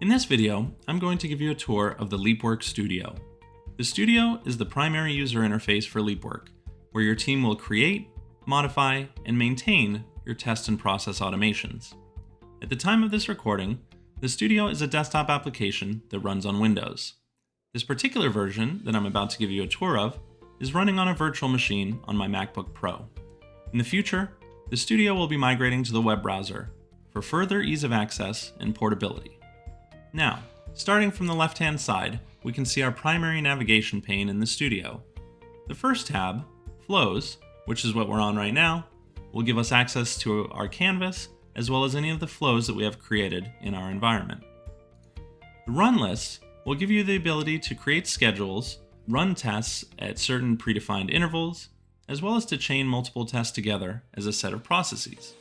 In this video, I'm going to give you a tour of the Leapwork Studio. The Studio is the primary user interface for Leapwork, where your team will create, modify, and maintain your test and process automations. At the time of this recording, the Studio is a desktop application that runs on Windows. This particular version that I'm about to give you a tour of is running on a virtual machine on my MacBook Pro. In the future, the Studio will be migrating to the web browser for further ease of access and portability. Now, starting from the left-hand side, we can see our primary navigation pane in the Studio. The first tab, Flows, which is what we're on right now, will give us access to our canvas as well as any of the flows that we have created in our environment. The Run list will give you the ability to create schedules, run tests at certain predefined intervals, as well as to chain multiple tests together as a set of processes.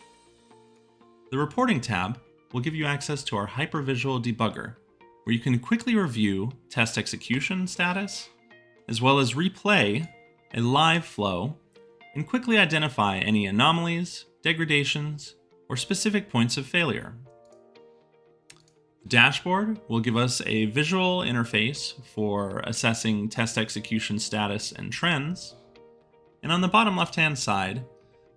The Reporting tab will give you access to our hypervisual debugger, where you can quickly review test execution status, as well as replay a live flow and quickly identify any anomalies, degradations, or specific points of failure. The dashboard will give us a visual interface for assessing test execution status and trends. And on the bottom left-hand side,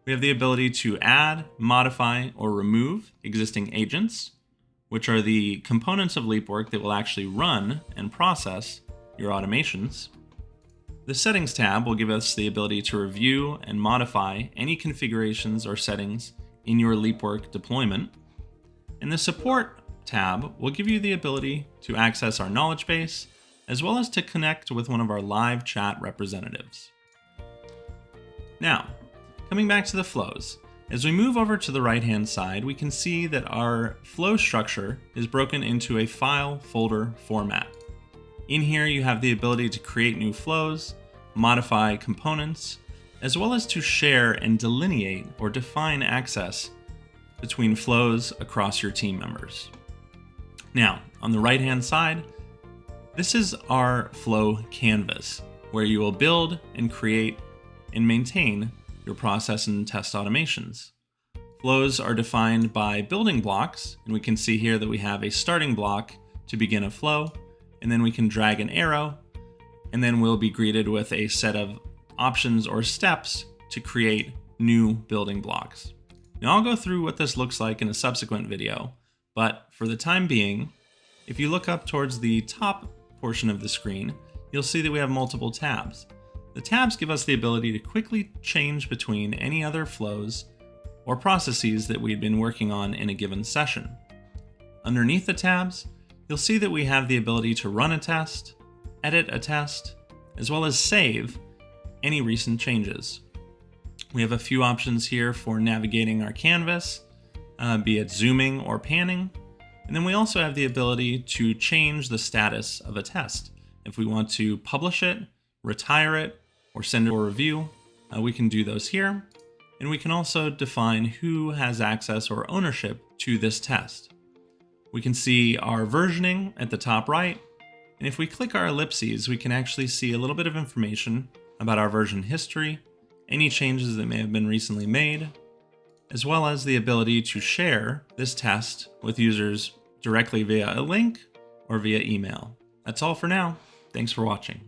we have the ability to add, modify, or remove existing agents, which are the components of Leapwork that will actually run and process your automations. The Settings tab will give us the ability to review and modify any configurations or settings in your Leapwork deployment. And the Support tab will give you the ability to access our knowledge base, as well as to connect with one of our live chat representatives. Now, coming back to the flows, as we move over to the right-hand side, we can see that our flow structure is broken into a file folder format. In here, you have the ability to create new flows, modify components, as well as to share and delineate or define access between flows across your team members. Now, on the right-hand side, this is our flow canvas, where you will build and create and maintain your process and test automations. Flows are defined by building blocks, and we can see here that we have a starting block to begin a flow, and then we can drag an arrow, and then we'll be greeted with a set of options or steps to create new building blocks. Now I'll go through what this looks like in a subsequent video, but for the time being, if you look up towards the top portion of the screen, you'll see that we have multiple tabs. The tabs give us the ability to quickly change between any other flows or processes that we've been working on in a given session. Underneath the tabs, you'll see that we have the ability to run a test, edit a test, as well as save any recent changes. We have a few options here for navigating our canvas, be it zooming or panning, and then we also have the ability to change the status of a test. If we want to publish it, retire it, or send it for review, we can do those here. And we can also define who has access or ownership to this test. We can see our versioning at the top right, and if we click our ellipses, we can actually see a little bit of information about our version history, any changes that may have been recently made, as well as the ability to share this test with users directly via a link or via email. That's all for now. Thanks for watching.